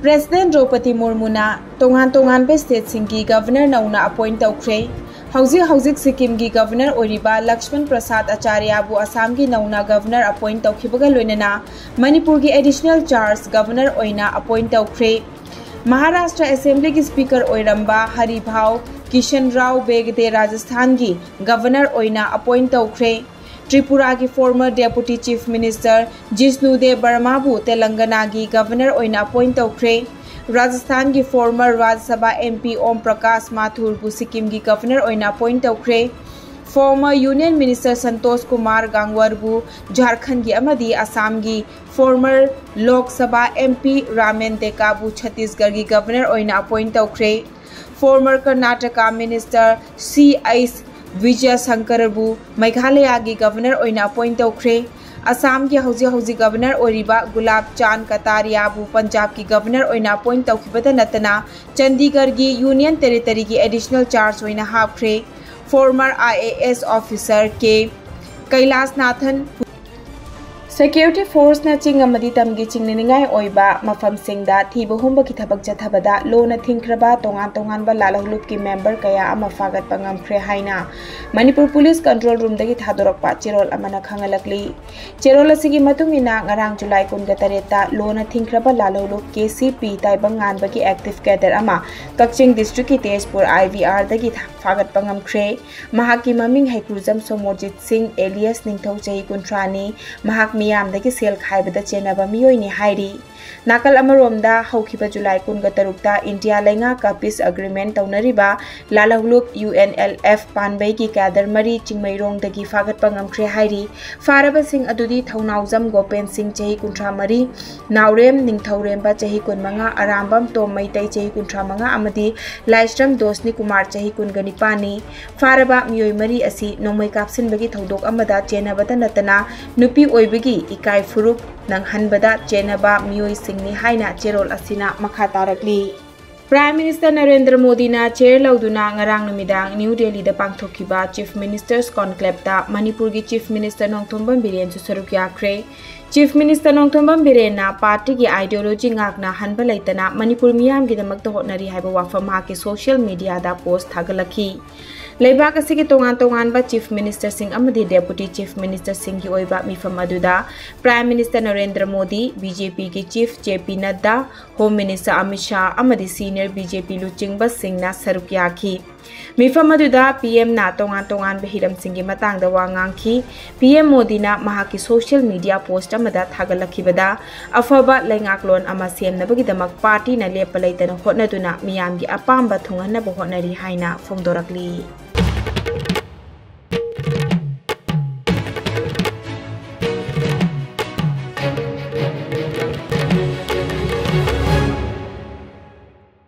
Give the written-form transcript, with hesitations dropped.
President Draupadi Murmuna Tongan State Singi Governor Nauna appoint Taukhre Hauzik Sikkim gi Governor Oriba Lakshman Prasad Acharya bu Assam gi Nauna Governor appoint Taukhibaga loinana Manipur gi Additional Charge Governor Oina appoint Taukhre Maharashtra Assembly gi Speaker Oiramba Haribhau Kishan Rao Begde Rajasthan gi Governor Oina appoint Taukhre Tripura ki former Deputy Chief Minister Jishnudev Barma bu Telangana ki Governor oina appoint taukhre Rajasthan ki former Rajya Sabha MP Om Prakash Mathur bu Sikkim ki Governor oina appoint taukhre former Union Minister Santosh Kumar Gangwar bu Jharkhand ki amadi Assam ki former Lok Sabha MP Ramen Deka bu Chhattisgarh ki Governor oina appoint taukhre former Karnataka Minister C.I. Vijay Shankar bu Meghalaya ki Governor oina appoint taukhre Assam ki hauzi Governor Oriba Gulab Chand Kataria bu Punjab ki Governor oina appoint taukhibata natana Chandigarh ki Union Territory ki Additional Charge oina hapkhre former IAS officer ke Kailas Nathan Security Force na ching amadi tamgi chingningai oiba mafam singda thiba humba ki thabak jathabada lona thingkraba tongan ba lalahlup ki member kaya ama fagat pangam khre haina Manipur Police Control Room dagi thadorakpa cherol amana khangalakli cherol asigi matungina ngarang July 18 ta lona thingkraba lalahlup KCP taibang ngan bagi active cadre ama Kakching District ki Tezpur IVR dagi fagat pangam khre mahaki maming Haikruzam Somojit Singh alias Ningthau Chahi Kuntrani mahak miyam dagi sel khaibada chenaba miyoi ni hairi nakal amaromda haukiba July 13 ta India lenga ka peace agreement taunariba lalahlup UNLF panbai ki kadar mari chingmairong dagi fagat pangam khre hairi faraba sing adudi thaunaujam Gopen Singh Chahi Kuntra mari naurem ningthaurem ba Chahi kunmanga arambam tom maitai Chahi Kuntra manga amadi Laistram Dosni Kumar Chahi kungani pani faraba miyoi mari asi nomai kapsin bagi thodok amada chenabata natana nupi oibagi ikai furuk nang hanbada chenaba miyoi singni haina cherol asina makha tarakli Prime Minister Narendra Modi na chair lauduna ngarang numidang New Delhi da pangthokiba Chief Ministers Conclave ta Manipur gi Chief Minister Nongthombam Biren su saruk yakre Chief Minister Nongthombam Biren na party gi ideology ngakna hanba laitana Manipur miyam gi damak to hotnari haiba wafam ha ki social media da post thagalaki Leibak asigi tongan ba Chief Minister Singh amadi Deputy Chief Minister Singh ki oiba mifam aduda Prime Minister Narendra Modi BJP ki Chief JP Nadda Home Minister Amit Shah amadi Senior BJP luchingba Singh na saruk yakhi mifam aduda PM na tongan ba Hiram Singh ki matang da wangangki PM Modi na mahaki social media post amada thagalakhibada afaba lengaklon ama semnabagi damak party na lepalaitana hotnaduna miyam gi apamba thunganna bo hotnari haina phongdorakli